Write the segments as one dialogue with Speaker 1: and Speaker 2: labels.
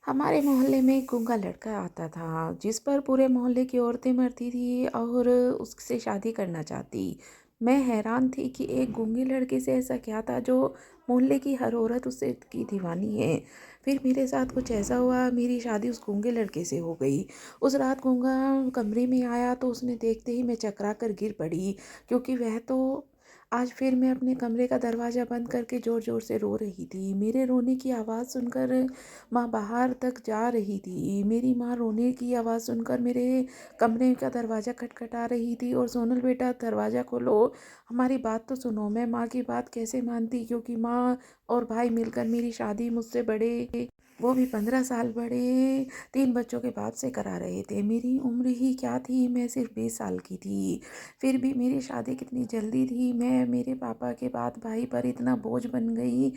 Speaker 1: हमारे मोहल्ले में एक गूंगा लड़का आता था जिस पर पूरे मोहल्ले की औरतें मरती थी और उससे शादी करना चाहती। मैं हैरान थी कि एक गूंगे लड़के से ऐसा क्या था जो मोहल्ले की हर औरत उससे की दीवानी है। फिर मेरे साथ कुछ ऐसा हुआ, मेरी शादी उस गूंगे लड़के से हो गई। उस रात गूंगा कमरे में आया तो उसने देखते ही मैं चकरा कर गिर पड़ी, क्योंकि वह तो आज फिर मैं अपने कमरे का दरवाज़ा बंद करके ज़ोर ज़ोर से रो रही थी। मेरे रोने की आवाज़ सुनकर माँ बाहर तक जा रही थी। मेरी माँ रोने की आवाज़ सुनकर मेरे कमरे का दरवाज़ा खटखटा रही थी और सोनल बेटा दरवाज़ा खोलो, हमारी बात तो सुनो। मैं माँ की बात कैसे मानती, क्योंकि माँ और भाई मिलकर मेरी शादी मुझसे बड़े, वो भी 15 साल बड़े, 3 बच्चों के बाप से करा रहे थे। मेरी उम्र ही क्या थी, मैं सिर्फ 20 साल की थी। फिर भी मेरी शादी कितनी जल्दी थी। मैं मेरे पापा के बाद भाई पर इतना बोझ बन गई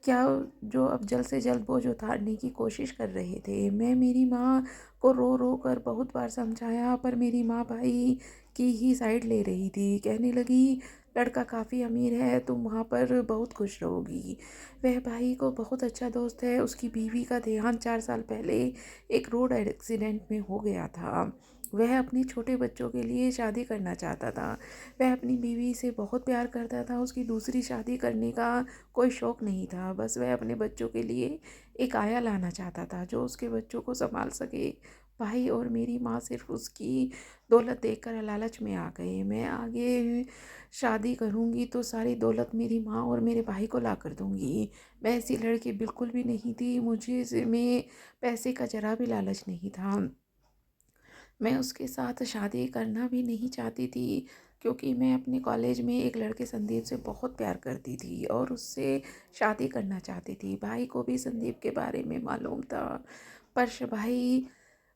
Speaker 1: क्या, जो अब जल्द से जल्द बोझ उतारने की कोशिश कर रहे थे। मैं मेरी माँ को रो रो कर बहुत बार समझाया, पर मेरी माँ भाई की ही साइड ले रही थी। कहने लगी, लड़का काफ़ी अमीर है, तुम वहाँ पर बहुत खुश रहोगी। वह भाई को बहुत अच्छा दोस्त है। उसकी बीवी का देहांत 4 साल पहले एक रोड एक्सीडेंट में हो गया था। वह अपने छोटे बच्चों के लिए शादी करना चाहता था। वह अपनी बीवी से बहुत प्यार करता था। उसकी दूसरी शादी करने का कोई शौक़ नहीं था। बस वह अपने बच्चों के लिए एक आया लाना चाहता था जो उसके बच्चों को संभाल सके। भाई और मेरी माँ सिर्फ उसकी दौलत देखकर लालच में आ गए। मैं आगे शादी करूँगी तो सारी दौलत मेरी माँ और मेरे भाई को ला कर दूँगी। मैं ऐसी लड़की बिल्कुल भी नहीं थी। मुझे में पैसे का जरा भी लालच नहीं था। मैं उसके साथ शादी करना भी नहीं चाहती थी, क्योंकि मैं अपने कॉलेज में एक लड़के संदीप से बहुत प्यार करती थी और उससे शादी करना चाहती थी। भाई को भी संदीप के बारे में मालूम था, पर भाई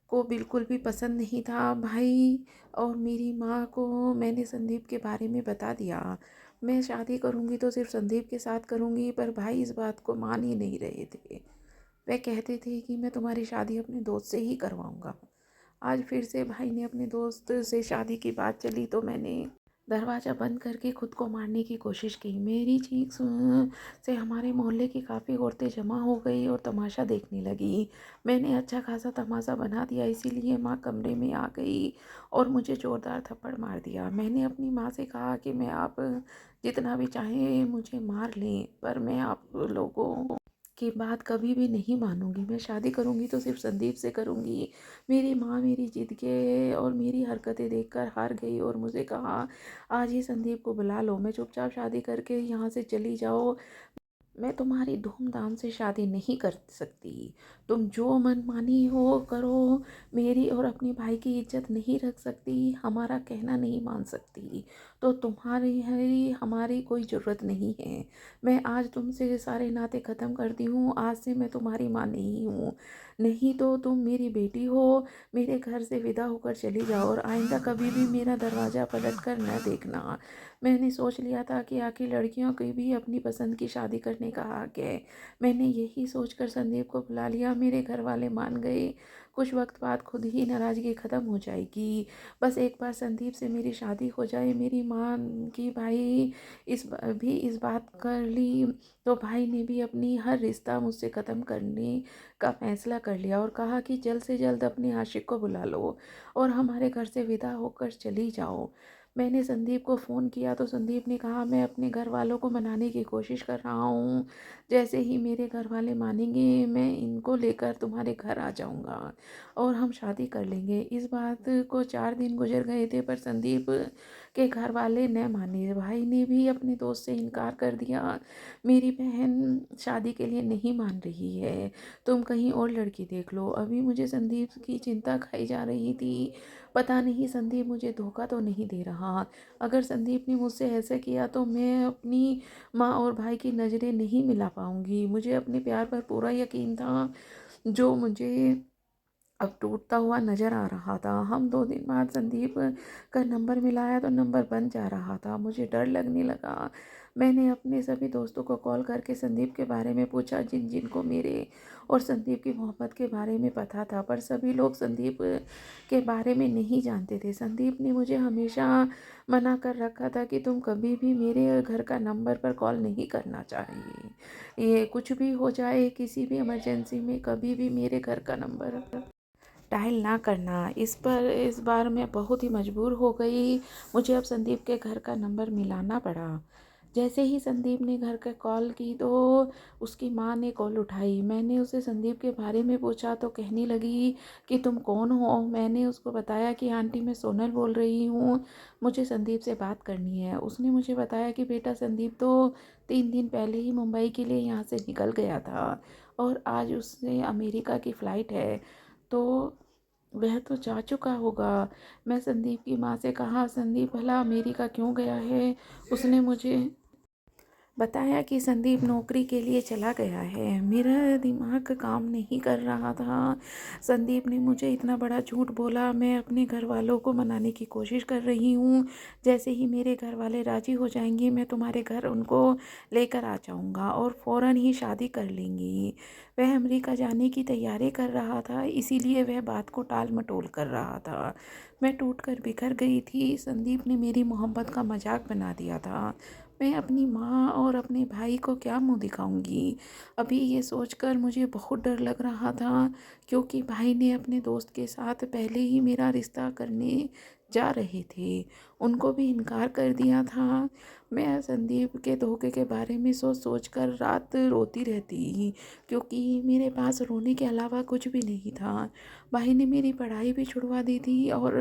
Speaker 1: को बिल्कुल भी पसंद नहीं था। भाई और मेरी माँ को मैंने संदीप के बारे में बता दिया। मैं शादी करूँगी तो सिर्फ संदीप के साथ करूँगी, पर भाई इस बात को मान ही नहीं रहे थे। वह कहते थे कि मैं तुम्हारी शादी अपने दोस्त से ही करवाऊँगा। आज फिर से भाई ने अपने दोस्त से शादी की बात चली तो मैंने दरवाज़ा बंद करके खुद को मारने की कोशिश की। मेरी चीख सुन से हमारे मोहल्ले की काफ़ी औरतें जमा हो गई और तमाशा देखने लगी। मैंने अच्छा खासा तमाशा बना दिया, इसीलिए माँ कमरे में आ गई और मुझे ज़ोरदार थप्पड़ मार दिया। मैंने अपनी माँ से कहा कि मैं आप जितना भी चाहें मुझे मार लें, पर मैं आप लोगों की बात कभी भी नहीं मानूंगी। मैं शादी करूंगी तो सिर्फ संदीप से करूंगी। मेरी माँ मेरी जिद के और मेरी हरकतें देखकर हार गई और मुझे कहा, आज ही संदीप को बुला लो, मैं चुपचाप शादी करके यहाँ से चली जाओ। मैं तुम्हारी धूमधाम से शादी नहीं कर सकती। तुम जो मनमानी हो करो, मेरी और अपने भाई की इज्जत नहीं रख सकती, हमारा कहना नहीं मान सकती, तो तुम्हारी हमारी कोई ज़रूरत नहीं है। मैं आज तुमसे सारे नाते ख़त्म करती हूँ। आज से मैं तुम्हारी माँ नहीं हूँ। नहीं तो तुम मेरी बेटी हो। मेरे घर से विदा होकर चली जाओ और आइंदा कभी भी मेरा दरवाज़ा पलट कर न देखना। मैंने सोच लिया था कि आखिर लड़कियों की भी अपनी पसंद की शादी करने का हक है। मैंने यही सोचकर संदीप को बुला लिया। मेरे घर वाले मान गए। कुछ वक्त बाद खुद ही नाराज़गी ख़त्म हो जाएगी। बस एक बार संदीप से मेरी शादी हो जाए। मेरी माँ की भाई इस बात कर ली तो भाई ने भी अपनी हर रिश्ता मुझसे ख़त्म करने का फैसला कर लिया और कहा कि जल्द से जल्द अपने आशिक को बुला लो और हमारे घर से विदा होकर चली जाओ। मैंने संदीप को फ़ोन किया तो संदीप ने कहा, मैं अपने घर वालों को मनाने की कोशिश कर रहा हूँ। जैसे ही मेरे घर वाले मानेंगे मैं इनको लेकर तुम्हारे घर आ जाऊँगा और हम शादी कर लेंगे। इस बात को 4 दिन गुजर गए थे, पर संदीप के घर वाले न माने। भाई ने भी अपने दोस्त से इनकार कर दिया। मेरी बहन शादी के लिए नहीं मान रही है। तुम कहीं और लड़की देख लो। अभी मुझे संदीप की चिंता खाई जा रही थी। पता नहीं संदीप मुझे धोखा तो नहीं दे रहा। अगर संदीप ने मुझसे ऐसा किया तो मैं अपनी माँ और भाई की नज़रें नहीं मिला पाऊँगी। मुझे अपने प्यार पर पूरा यकीन था, जो मुझे अब टूटता हुआ नज़र आ रहा था। हम 2 दिन बाद संदीप का नंबर मिलाया तो नंबर बंद जा रहा था। मुझे डर लगने लगा। मैंने अपने सभी दोस्तों को कॉल करके संदीप के बारे में पूछा, जिन जिनको मेरे और संदीप की मोहब्बत के बारे में पता था, पर सभी लोग संदीप के बारे में नहीं जानते थे। संदीप ने मुझे हमेशा मना कर रखा था कि तुम कभी भी मेरे घर का नंबर पर कॉल नहीं करना चाहिए। ये कुछ भी हो जाए, किसी भी इमरजेंसी में कभी भी मेरे घर का नंबर डायल ना करना। इस बार मैं बहुत ही मजबूर हो गई। मुझे अब संदीप के घर का नंबर मिलाना पड़ा। जैसे ही संदीप ने घर का कॉल की तो उसकी माँ ने कॉल उठाई। मैंने उसे संदीप के बारे में पूछा तो कहने लगी कि तुम कौन हो। मैंने उसको बताया कि आंटी, मैं सोनल बोल रही हूँ, मुझे संदीप से बात करनी है। उसने मुझे बताया कि बेटा, संदीप तो 3 दिन पहले ही मुंबई के लिए यहाँ से निकल गया था और आज उससे अमेरिका की फ़्लाइट है, तो वह तो जा चुका होगा। मैं संदीप की माँ से कहा, संदीप भला अमेरिका क्यों गया है। उसने मुझे बताया कि संदीप नौकरी के लिए चला गया है। मेरा दिमाग काम नहीं कर रहा था। संदीप ने मुझे इतना बड़ा झूठ बोला। मैं अपने घर वालों को मनाने की कोशिश कर रही हूँ। जैसे ही मेरे घर वाले राज़ी हो जाएंगे, मैं तुम्हारे घर उनको लेकर आ जाऊँगा और फ़ौरन ही शादी कर लेंगी। वह अमेरिका जाने की तैयारी कर रहा था, इसीलिए वह बात को टाल मटोल कर रहा था। मैं टूट कर बिखर गई थी। संदीप ने मेरी मोहब्बत का मजाक बना दिया था। मैं अपनी माँ और अपने भाई को क्या मुंह दिखाऊंगी। अभी ये सोचकर मुझे बहुत डर लग रहा था, क्योंकि भाई ने अपने दोस्त के साथ पहले ही मेरा रिश्ता करने जा रहे थे। उनको भी इनकार कर दिया था। मैं संदीप के धोखे के बारे में सोच सोच कर रात रोती रहती, क्योंकि मेरे पास रोने के अलावा कुछ भी नहीं था। भाई ने मेरी पढ़ाई भी छुड़वा दी थी और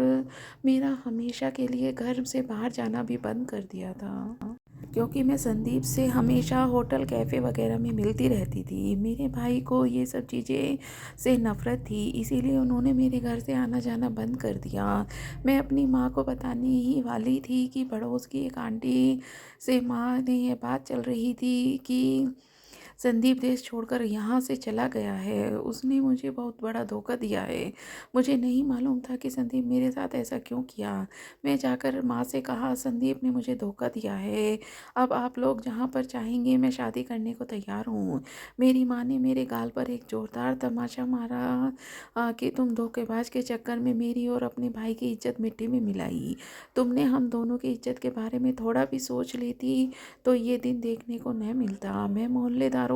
Speaker 1: मेरा हमेशा के लिए घर से बाहर जाना भी बंद कर दिया था, क्योंकि मैं संदीप से हमेशा होटल कैफ़े वगैरह में मिलती रहती थी। मेरे भाई को ये सब चीज़ें से नफ़रत थी, इसीलिए उन्होंने मेरे घर से आना जाना बंद कर दिया। मैं अपनी माँ को बताने ही वाली थी कि पड़ोस की एक आंटी से माँ ने ये बात चल रही थी कि संदीप देश छोड़कर यहाँ से चला गया है। उसने मुझे बहुत बड़ा धोखा दिया है। मुझे नहीं मालूम था कि संदीप मेरे साथ ऐसा क्यों किया। मैं जाकर माँ से कहा, संदीप ने मुझे धोखा दिया है। अब आप लोग जहाँ पर चाहेंगे मैं शादी करने को तैयार हूँ। मेरी माँ ने मेरे गाल पर एक ज़ोरदार तमाचा मारा कि तुम धोखेबाज के चक्कर में मेरी और अपने भाई की इज्जत मिट्टी में मिलाई। तुमने हम दोनों की इज्जत के बारे में थोड़ा भी सोच लेती तो ये दिन देखने को न मिलता। मैं मोहल्लेदारों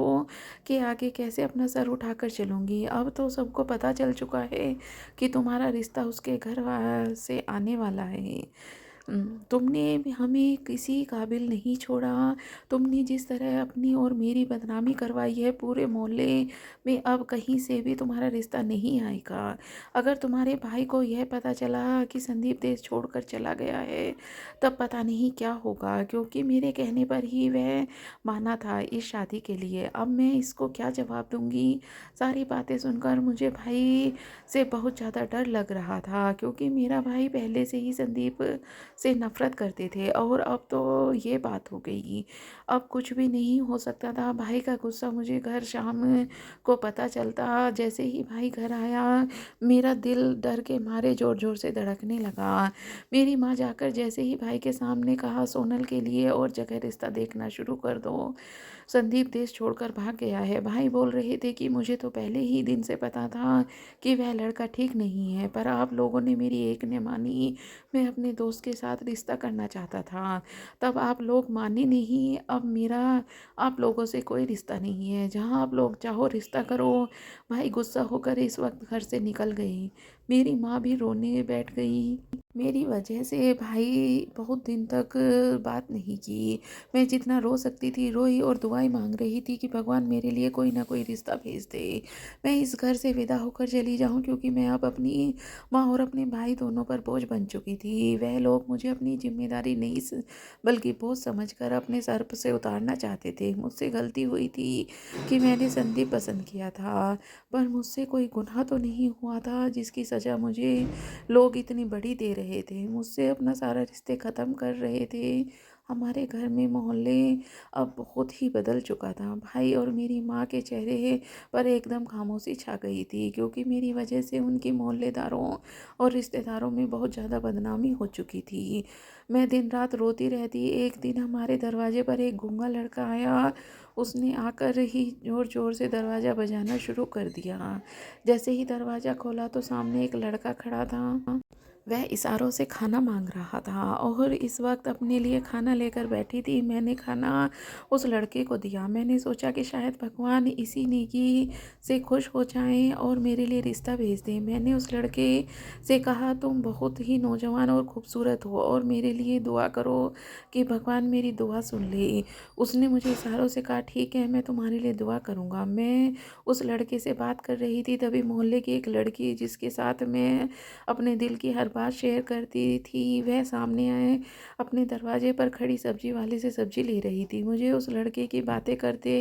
Speaker 1: के आगे कैसे अपना सर उठाकर चलूँगी। अब तो सबको पता चल चुका है कि तुम्हारा रिश्ता उसके घर से आने वाला है। तुमने भी हमें किसी काबिल नहीं छोड़ा। तुमने जिस तरह अपनी और मेरी बदनामी करवाई है पूरे मोहल्ले में, अब कहीं से भी तुम्हारा रिश्ता नहीं आएगा। अगर तुम्हारे भाई को यह पता चला कि संदीप देश छोड़कर चला गया है, तब पता नहीं क्या होगा, क्योंकि मेरे कहने पर ही वह माना था इस शादी के लिए। अब मैं इसको क्या जवाब दूंगी। सारी बातें सुनकर मुझे भाई से बहुत ज़्यादा डर लग रहा था, क्योंकि मेरा भाई पहले से ही संदीप से नफ़रत करते थे और अब तो ये बात हो गई। अब कुछ भी नहीं हो सकता था। भाई का गुस्सा मुझे घर शाम को पता चलता। जैसे ही भाई घर आया, मेरा दिल डर के मारे ज़ोर ज़ोर से धड़कने लगा। मेरी माँ जाकर जैसे ही भाई के सामने कहा, सोनल के लिए और जगह रिश्ता देखना शुरू कर दो, संदीप देश छोड़कर भाग गया है। भाई बोल रहे थे कि मुझे तो पहले ही दिन से पता था कि वह लड़का ठीक नहीं है, पर आप लोगों ने मेरी एक ने मानी। मैं अपने दोस्त के साथ रिश्ता करना चाहता था, तब आप लोग माने नहीं। अब मेरा आप लोगों से कोई रिश्ता नहीं है। जहाँ आप लोग चाहो रिश्ता करो। भाई गुस्सा होकर इस वक्त घर से निकल गई। मेरी माँ भी रोने बैठ गई। मेरी वजह से भाई बहुत दिन तक बात नहीं की। मैं जितना रो सकती थी रोई और दुआएं मांग रही थी कि भगवान मेरे लिए कोई ना कोई रिश्ता भेज दे, मैं इस घर से विदा होकर चली जाऊं, क्योंकि मैं अब अपनी माँ और अपने भाई दोनों पर बोझ बन चुकी थी। वह लोग मुझे अपनी जिम्मेदारी नहीं बल्कि बोझ समझकर अपने सर से उतारना चाहते थे। मुझसे गलती हुई थी कि मैंने संदीप पसंद किया था, पर मुझसे कोई गुनाह तो नहीं हुआ था जिसकी सज़ा मुझे लोग इतनी बड़ी दे रहे थे। मुझसे अपना सारा रिश्ते ख़त्म कर रहे थे। हमारे घर में मोहल्ले अब बहुत ही बदल चुका था। भाई और मेरी माँ के चेहरे पर एकदम खामोशी छा गई थी, क्योंकि मेरी वजह से उनके मोहल्लेदारों और रिश्तेदारों में बहुत ज़्यादा बदनामी हो चुकी थी। मैं दिन रात रोती रहती। एक दिन हमारे दरवाजे पर एक गूंगा लड़का आया। उसने आकर ही ज़ोर ज़ोर से दरवाज़ा बजाना शुरू कर दिया। जैसे ही दरवाज़ा खोला तो सामने एक लड़का खड़ा था। वह इशारों से खाना मांग रहा था और इस वक्त अपने लिए खाना लेकर बैठी थी। मैंने खाना उस लड़के को दिया। मैंने सोचा कि शायद भगवान इसी नेकी से खुश हो जाएं और मेरे लिए रिश्ता भेज दें। मैंने उस लड़के से कहा, तुम बहुत ही नौजवान और खूबसूरत हो और मेरे लिए दुआ करो कि भगवान मेरी दुआ सुन ले। उसने मुझे इशारों से कहा, ठीक है, मैं तुम्हारे लिए दुआ करूँगा। मैं उस लड़के से बात कर रही थी, तभी मोहल्ले की एक लड़की जिसके साथ मैं अपने दिल की हर बात शेयर करती थी, वह सामने आए अपने दरवाजे पर खड़ी सब्जी वाले से सब्जी ले रही थी। मुझे उस लड़के की बातें करते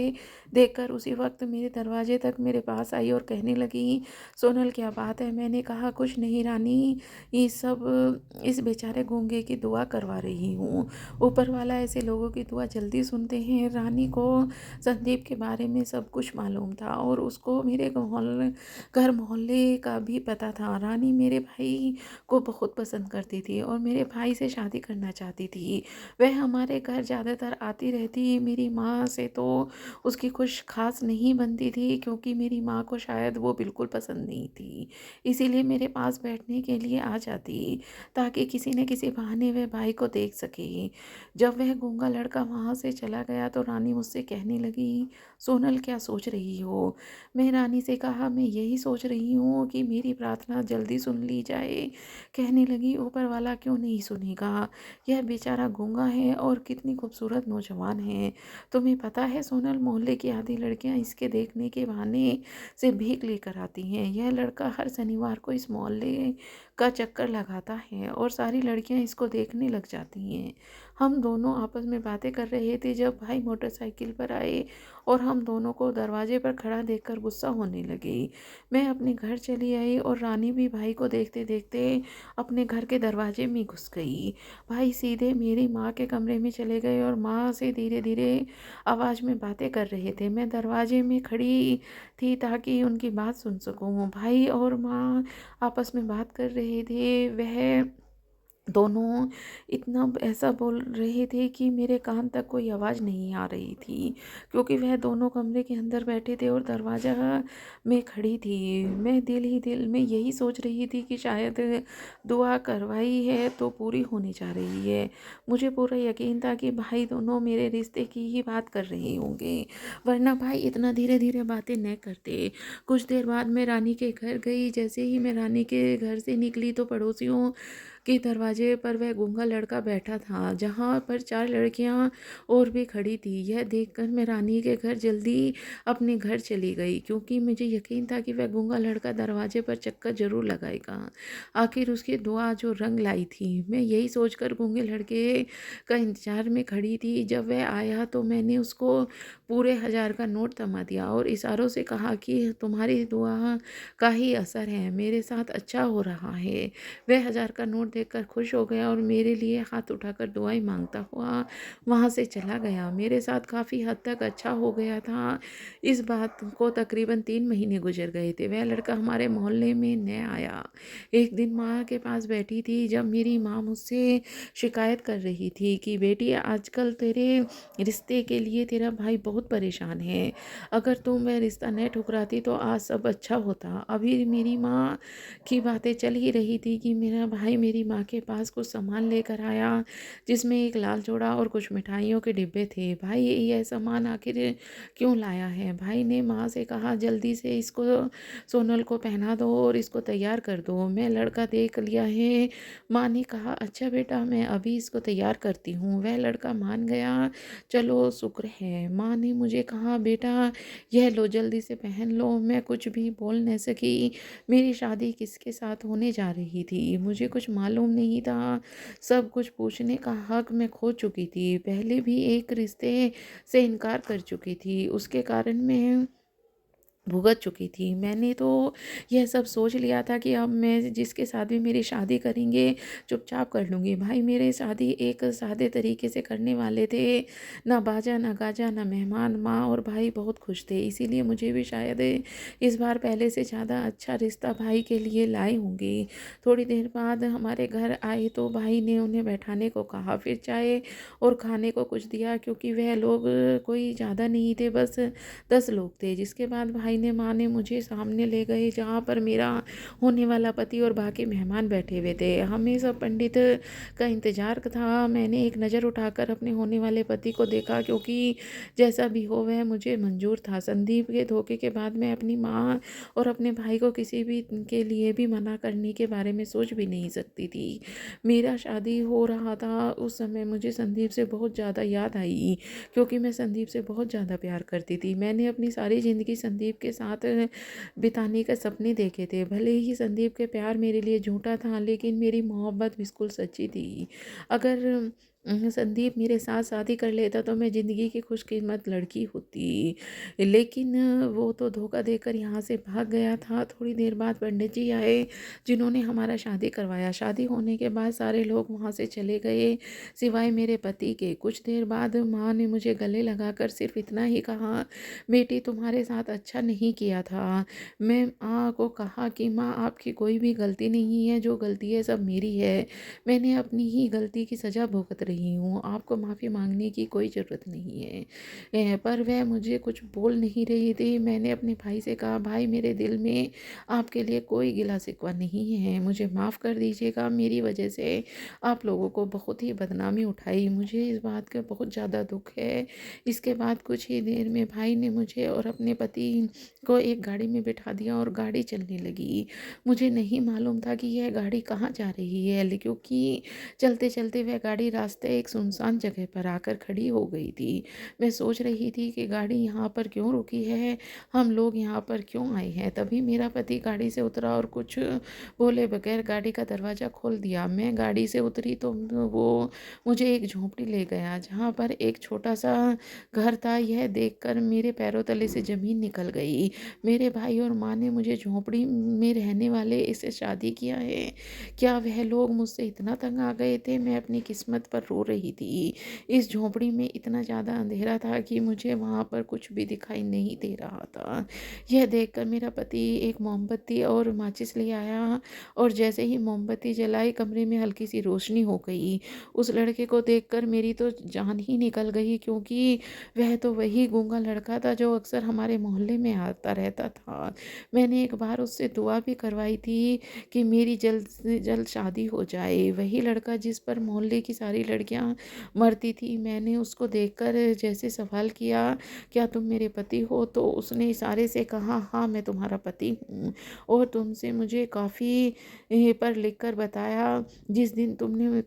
Speaker 1: देखकर उसी वक्त मेरे दरवाजे तक मेरे पास आई और कहने लगी, सोनल क्या बात है? मैंने कहा, कुछ नहीं रानी, ये सब इस बेचारे गूंगे की दुआ करवा रही हूँ। ऊपर वाला ऐसे लोगों की दुआ जल्दी सुनते हैं। रानी को संदीप के बारे में सब कुछ मालूम था और उसको मेरे घर मोहल्ले का भी पता था। रानी मेरे भाई को बहुत पसंद करती थी और मेरे भाई से शादी करना चाहती थी। वह हमारे घर ज़्यादातर आती रहती। मेरी माँ से तो उसकी कुछ खास नहीं बनती थी, क्योंकि मेरी माँ को शायद वो बिल्कुल पसंद नहीं थी। इसीलिए मेरे पास बैठने के लिए आ जाती, ताकि किसी न किसी बहाने वह भाई को देख सके। जब वह गूंगा लड़का वहाँ से चला गया तो रानी मुझसे कहने लगी, सोनल क्या सोच रही हो? मैं रानी से कहा, मैं यही सोच रही हूँ कि मेरी प्रार्थना जल्दी सुन ली जाए। कहने लगी, ऊपर वाला क्यों नहीं सुनेगा? यह बेचारा गूंगा है और कितनी खूबसूरत नौजवान है। तुम्हें पता है सोनल, मोहल्ले की आधी लड़कियां इसके देखने के बहाने से भीख लेकर आती हैं। यह लड़का हर शनिवार को इस मोहल्ले का चक्कर लगाता है और सारी लड़कियां इसको देखने लग जाती हैं। हम दोनों आपस में बातें कर रहे थे जब भाई मोटरसाइकिल पर आए और हम दोनों को दरवाजे पर खड़ा देखकर गुस्सा होने लगी। मैं अपने घर चली आई और रानी भी भाई को देखते देखते अपने घर के दरवाजे में घुस गई। भाई सीधे मेरी माँ के कमरे में चले गए और माँ से धीरे धीरे आवाज़ में बातें कर रहे थे। मैं दरवाजे में खड़ी थी ताकि उनकी बात सुन सकूं। भाई और माँ आपस में बात कर रहे थे। वह दोनों इतना ऐसा बोल रहे थे कि मेरे कान तक कोई आवाज़ नहीं आ रही थी, क्योंकि वह दोनों कमरे के अंदर बैठे थे और दरवाज़ा में खड़ी थी। मैं दिल ही दिल में यही सोच रही थी कि शायद दुआ करवाई है तो पूरी होने जा रही है। मुझे पूरा यकीन था कि भाई दोनों मेरे रिश्ते की ही बात कर रहे होंगे, वरना भाई इतना धीरे धीरे बातें न करते। कुछ देर बाद मैं रानी के घर गई। जैसे ही मैं रानी के घर से निकली तो पड़ोसियों के दरवाजे पर वह गूंगा लड़का बैठा था, जहाँ पर 4 लड़कियां और भी खड़ी थी। यह देखकर मैं रानी के घर जल्दी अपने घर चली गई, क्योंकि मुझे यकीन था कि वह गूंगा लड़का दरवाजे पर चक्कर जरूर लगाएगा। आखिर उसकी दुआ जो रंग लाई थी। मैं यही सोचकर गूंगे लड़के का इंतजार में खड़ी थी। जब वह आया तो मैंने उसको पूरे 1000 का नोट थमा दिया और इशारों से कहा कि तुम्हारी दुआ का ही असर है, मेरे साथ अच्छा हो रहा है। वह 1000 का नोट देखकर खुश हो गया और मेरे लिए हाथ उठाकर दुआएं मांगता हुआ वहाँ से चला गया। मेरे साथ काफ़ी हद तक अच्छा हो गया था। इस बात को तकरीबन 3 महीने गुजर गए थे। वह लड़का हमारे मोहल्ले में न आया। एक दिन माँ के पास बैठी थी जब मेरी माँ मुझसे शिकायत कर रही थी कि बेटी, आजकल तेरे रिश्ते के लिए तेरा भाई बहुत परेशान है। अगर तुम वह रिश्ता न ठुकराती तो आज सब अच्छा होता। अभी मेरी माँ की बातें चल ही रही थी कि मेरा भाई मेरी माँ के पास कुछ सामान लेकर आया, जिसमें एक लाल जोड़ा और कुछ मिठाइयों के डिब्बे थे। भाई यह सामान आखिर क्यों लाया है? भाई ने माँ से कहा, जल्दी से इसको सोनल को पहना दो और इसको तैयार कर दो। मैं लड़का देख लिया है। माँ ने कहा, अच्छा बेटा, मैं अभी इसको तैयार करती हूँ। वह लड़का मान गया। चलो शुक्र है। माँ ने मुझे कहा, बेटा यह लो, जल्दी से पहन लो। मैं कुछ भी बोल न सकी। मेरी शादी किसके साथ होने जा रही थी मुझे कुछ मालूम नहीं था। सब कुछ पूछने का हक मैं खो चुकी थी। पहले भी एक रिश्ते से इनकार कर चुकी थी। उसके कारण मैं भुगत चुकी थी। मैंने तो यह सब सोच लिया था कि अब मैं जिसके साथ भी मेरी शादी करेंगे चुपचाप कर लूँगी। भाई मेरे शादी एक सादे तरीके से करने वाले थे, ना बाजा ना गाजा ना मेहमान, माँ और भाई बहुत खुश थे। इसीलिए मुझे भी शायद इस बार पहले से ज़्यादा अच्छा रिश्ता भाई के लिए लाए होंगे। थोड़ी देर बाद हमारे घर आए तो भाई ने उन्हें बैठाने को कहा, फिर चाय और खाने को कुछ दिया, क्योंकि वह लोग कोई ज़्यादा नहीं थे, बस 10 लोग थे। जिसके बाद भाई ने माँ ने मुझे सामने ले गए जहाँ पर मेरा होने वाला पति और बाकी मेहमान बैठे हुए थे। हमें सब पंडित का इंतजार था। मैंने एक नज़र उठाकर अपने होने वाले पति को देखा, क्योंकि जैसा भी हो वह मुझे मंजूर था। संदीप के धोखे के बाद मैं अपनी माँ और अपने भाई को किसी भी के लिए भी मना करने के बारे में सोच भी नहीं सकती थी। मेरा शादी हो रहा था उस समय मुझे संदीप से बहुत ज़्यादा याद आई, क्योंकि मैं संदीप से बहुत ज़्यादा प्यार करती थी। मैंने अपनी सारी ज़िंदगी संदीप के साथ बिताने का सपने देखे थे। भले ही संदीप के प्यार मेरे लिए झूठा था, लेकिन मेरी मोहब्बत बिल्कुल सच्ची थी। अगर संदीप मेरे साथ शादी कर लेता तो मैं ज़िंदगी की खुशकिस्मत लड़की होती। लेकिन वो तो धोखा देकर यहाँ से भाग गया था। थोड़ी देर बाद पंडित जी आए, जिन्होंने हमारा शादी करवाया। शादी होने के बाद सारे लोग वहाँ से चले गए, सिवाय मेरे पति के। कुछ देर बाद माँ ने मुझे गले लगाकर सिर्फ इतना ही कहा, बेटी तुम्हारे साथ अच्छा नहीं किया था। मैं माँ को कहा कि माँ आपकी कोई भी गलती नहीं है, जो गलती है सब मेरी है। मैंने अपनी ही गलती की सज़ा भुगत रही हूँ, आपको माफ़ी मांगने की कोई ज़रूरत नहीं है। पर वह मुझे कुछ बोल नहीं रही थी। मैंने अपने भाई से कहा, भाई मेरे दिल में आपके लिए कोई गिला शिकवा नहीं है, मुझे माफ़ कर दीजिएगा। मेरी वजह से आप लोगों को बहुत ही बदनामी उठाई, मुझे इस बात का बहुत ज़्यादा दुख है। इसके बाद कुछ ही देर में भाई ने मुझे और अपने पति को एक गाड़ी में बिठा दिया और गाड़ी चलने लगी। मुझे नहीं मालूम था कि यह गाड़ी कहाँ जा रही है, क्योंकि चलते चलते वह गाड़ी रास्ते एक सुनसान जगह पर आकर खड़ी हो गई थी। मैं सोच रही थी कि गाड़ी यहाँ पर क्यों रुकी है, हम लोग यहाँ पर क्यों आए हैं। तभी मेरा पति गाड़ी से उतरा और कुछ बोले बगैर गाड़ी का दरवाज़ा खोल दिया। मैं गाड़ी से उतरी तो वो मुझे एक झोंपड़ी ले गया, जहाँ पर एक छोटा सा घर था। यह देखकर मेरे पैरों तले से ज़मीन निकल गई। मेरे भाई और माँ ने मुझे झोंपड़ी में रहने वाले इससे शादी किया है। क्या वह लोग मुझसे इतना तंग आ गए थे। मैं अपनी किस्मत पर रो रही थी। इस झोंपड़ी में इतना ज़्यादा अंधेरा था कि मुझे वहाँ पर कुछ भी दिखाई नहीं दे रहा था। यह देखकर मेरा पति एक मोमबत्ती और माचिस ले आया, और जैसे ही मोमबत्ती जलाई कमरे में हल्की सी रोशनी हो गई। उस लड़के को देखकर मेरी तो जान ही निकल गई, क्योंकि वह तो वही गूंगा लड़का था जो अक्सर हमारे मोहल्ले में आता रहता था। मैंने एक बार उससे दुआ भी करवाई थी कि मेरी जल्द से जल्द शादी हो जाए। वही लड़का जिस पर मोहल्ले की सारी लड़कियां मरती थी। मैंने उसको देखकर जैसे सवाल किया, क्या तुम मेरे पति हो, तो उसने इशारे से कहा, हाँ मैं तुम्हारा पति हूँ, और तुमसे मुझे काफ़ी पर लिखकर बताया। जिस दिन तुमने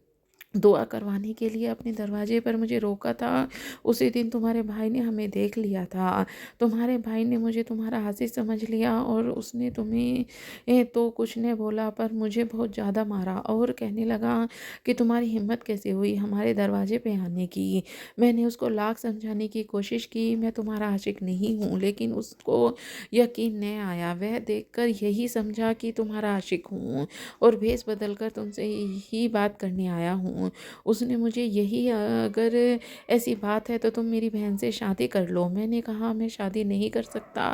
Speaker 1: दुआ करवाने के लिए अपने दरवाजे पर मुझे रोका था, उसी दिन तुम्हारे भाई ने हमें देख लिया था। तुम्हारे भाई ने मुझे तुम्हारा हासिल समझ लिया, और उसने तुम्हें तो कुछ ने बोला, पर मुझे बहुत ज़्यादा मारा और कहने लगा कि तुम्हारी हिम्मत कैसे हुई हमारे दरवाजे पे आने की। मैंने उसको लाख समझाने की कोशिश की, मैं तुम्हारा आशिक नहीं हूँ, लेकिन उसको यकीन नहीं आया। वह देखकर यही समझा कि तुम्हारा आशिक हूँ, और भेष बदल कर तुमसे ही बात करने आया हूँ। उसने मुझे यही अगर ऐसी बात है तो तुम मेरी बहन से शादी कर लो। मैंने कहा, मैं शादी नहीं कर सकता,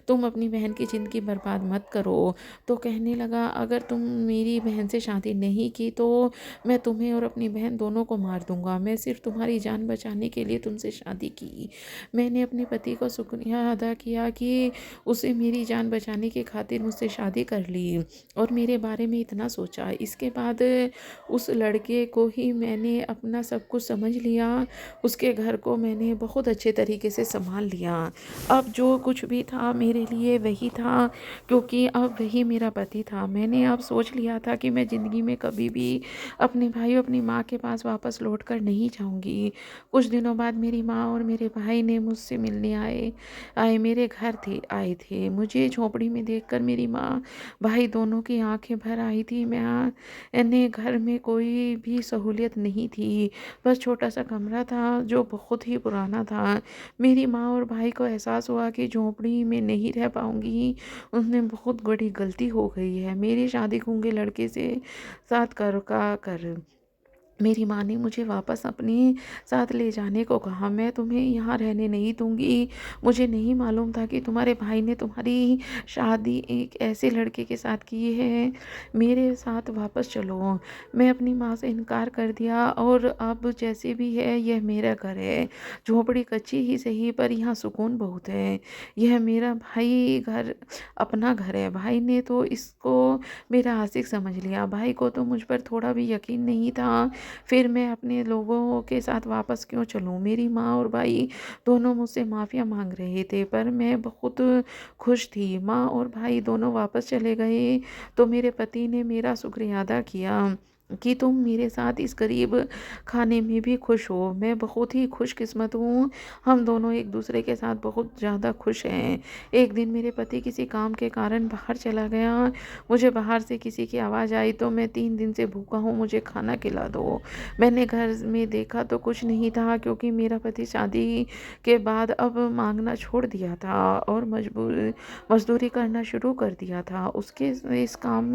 Speaker 1: तुम अपनी बहन की ज़िंदगी बर्बाद मत करो। तो कहने लगा, अगर तुम मेरी बहन से शादी नहीं की तो मैं तुम्हें और अपनी बहन दोनों को मार दूंगा। मैं सिर्फ तुम्हारी जान बचाने के लिए तुमसे शादी की। मैंने अपने पति का शुक्रिया अदा किया कि उसे मेरी जान बचाने की खातिर मुझसे शादी कर ली और मेरे बारे में इतना सोचा। इसके बाद उस लड़के को ही मैंने अपना सब कुछ समझ लिया। उसके घर को मैंने बहुत अच्छे तरीके से संभाल लिया। अब जो कुछ भी था मेरे लिए वही था, क्योंकि अब वही मेरा पति था। मैंने अब सोच लिया था कि मैं ज़िंदगी में कभी भी अपने भाई और अपनी माँ के पास वापस लौट कर नहीं जाऊँगी। कुछ दिनों बाद मेरी माँ और मेरे भाई ने मुझसे मिलने आए आए मेरे घर आए थे। मुझे झोपड़ी में देखकर मेरी माँ भाई दोनों की आंखें भर आई थी। मैंने घर में कोई भी सहूलियत सहूलियत नहीं थी। बस छोटा-सा कमरा था जो बहुत ही पुराना था। मेरी माँ और भाई को एहसास हुआ कि झोंपड़ी में नहीं रह पाऊँगी, उसने बहुत बड़ी गलती हो गई है। मेरी शादी गूंगे लड़के से साथ कर मेरी माँ ने मुझे वापस अपने साथ ले जाने को कहा। मैं तुम्हें यहाँ रहने नहीं दूँगी। मुझे नहीं मालूम था कि तुम्हारे भाई ने तुम्हारी शादी एक ऐसे लड़के के साथ की है। मेरे साथ वापस चलो। मैं अपनी माँ से इनकार कर दिया और अब जैसे भी है यह मेरा घर है। झोंपड़ी कच्ची ही सही पर यहाँ सुकून बहुत है। यह मेरा भाई घर अपना घर है। भाई ने तो इसको मेरा आशिक समझ लिया। भाई को तो मुझ पर थोड़ा भी यकीन नहीं था। फिर मैं अपने लोगों के साथ वापस क्यों चलूँ? मेरी माँ और भाई दोनों मुझसे माफ़िया मांग रहे थे पर मैं बहुत खुश थी। माँ और भाई दोनों वापस चले गए तो मेरे पति ने मेरा शुक्रिया अदा किया कि तुम मेरे साथ इस गरीब खाने में भी खुश हो। मैं बहुत ही खुशकिस्मत हूँ। हम दोनों एक दूसरे के साथ बहुत ज़्यादा खुश हैं। एक दिन मेरे पति किसी काम के कारण बाहर चला गया। मुझे बाहर से किसी की आवाज़ आई तो मैं 3 दिन से भूखा हूँ, मुझे खाना खिला दो। मैंने घर में देखा तो कुछ नहीं था क्योंकि मेरा पति शादी के बाद अब मांगना छोड़ दिया था और मजदूरी करना शुरू कर दिया था। उसके इस काम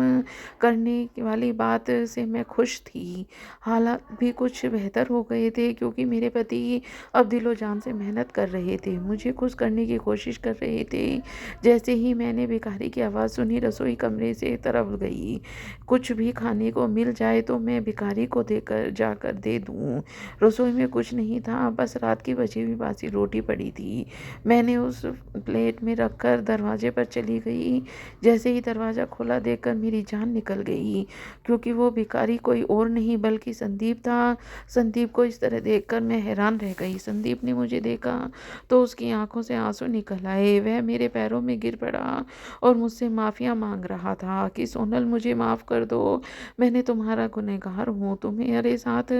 Speaker 1: करने वाली बात से मैं खुश थी। हालात भी कुछ बेहतर हो गए थे क्योंकि मेरे पति अब दिलो जान से मेहनत कर रहे थे, मुझे खुश करने की कोशिश कर रहे थे। जैसे ही मैंने भिखारी की आवाज़ सुनी रसोई कमरे से तरफ गई। कुछ भी खाने को मिल जाए तो मैं भिखारी को देकर जाकर दे दूं। रसोई में कुछ नहीं था, बस रात की बची हुई बासी रोटी पड़ी थी। मैंने उस प्लेट में रखकर दरवाजे पर चली गई। जैसे ही दरवाज़ा खोला देखकर मेरी जान निकल गई क्योंकि वो भिखारी कोई और नहीं बल्कि संदीप था। संदीप को इस तरह देखकर मैं हैरान रह गई। संदीप ने मुझे देखा तो उसकी आंखों से आंसू निकल आए। वह मेरे पैरों में गिर पड़ा और मुझसे माफ़िया मांग रहा था कि सोनल मुझे माफ़ कर दो, मैंने तुम्हारा गुनहगार हूँ। तुम्हारे साथ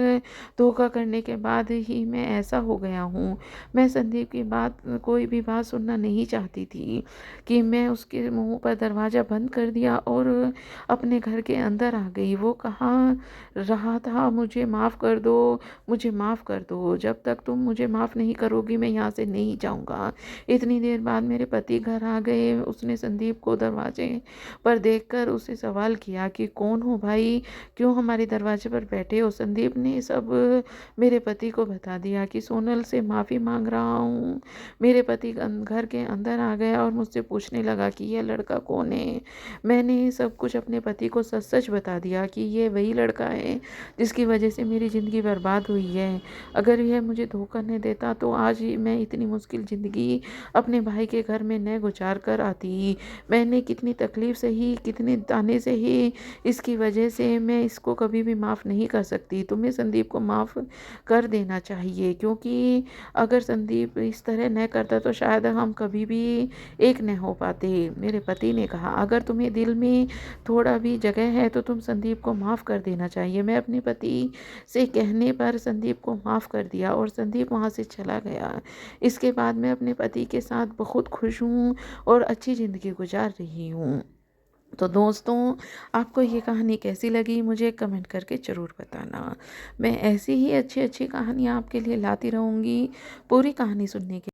Speaker 1: धोखा करने के बाद ही मैं ऐसा हो गया हूँ। मैं संदीप की बात कोई भी बात सुनना नहीं चाहती थी कि मैं उसके मुंह पर दरवाज़ा बंद कर दिया और अपने घर के अंदर आ गई। वो कहाँ रहा था, मुझे माफ़ कर दो, मुझे माफ़ कर दो। जब तक तुम मुझे माफ़ नहीं करोगी मैं यहाँ से नहीं जाऊँगा। इतनी देर बाद मेरे पति घर आ गए। उसने संदीप को दरवाजे पर देखकर उससे सवाल किया कि कौन हो भाई, क्यों हमारे दरवाजे पर बैठे हो? संदीप ने सब मेरे पति को बता दिया कि सोनल से माफ़ी मांग रहा हूँ। मेरे पति घर के अंदर आ गया और मुझसे पूछने लगा कि यह लड़का कौन है। मैंने सब कुछ अपने पति को सच सच बता दिया कि ये वही लड़का है जिसकी वजह से मेरी ज़िंदगी बर्बाद हुई है। अगर यह मुझे धोखा नहीं देता तो आज ही मैं इतनी मुश्किल ज़िंदगी अपने भाई के घर में न गुजार कर आती। मैंने कितनी तकलीफ़ सही, कितने ताने सही, इसकी वजह से मैं इसको कभी भी माफ़ नहीं कर सकती। तुम्हें संदीप को माफ़ कर देना चाहिए क्योंकि अगर संदीप इस तरह न करता तो शायद हम कभी भी एक न हो पाते। मेरे पति ने कहा अगर तुम्हें दिल में थोड़ा भी जगह है तो तुम संदीप को माफ़ कर देना चाहिए। मैं अपने पति से कहने पर संदीप को माफ़ कर दिया और संदीप वहाँ से चला गया। इसके बाद मैं अपने पति के साथ बहुत खुश हूँ और अच्छी ज़िंदगी गुजार रही हूँ। तो दोस्तों, आपको ये कहानी कैसी लगी मुझे कमेंट करके ज़रूर बताना। मैं ऐसी ही अच्छी अच्छी कहानियाँ आपके लिए लाती रहूँगी। पूरी कहानी सुनने के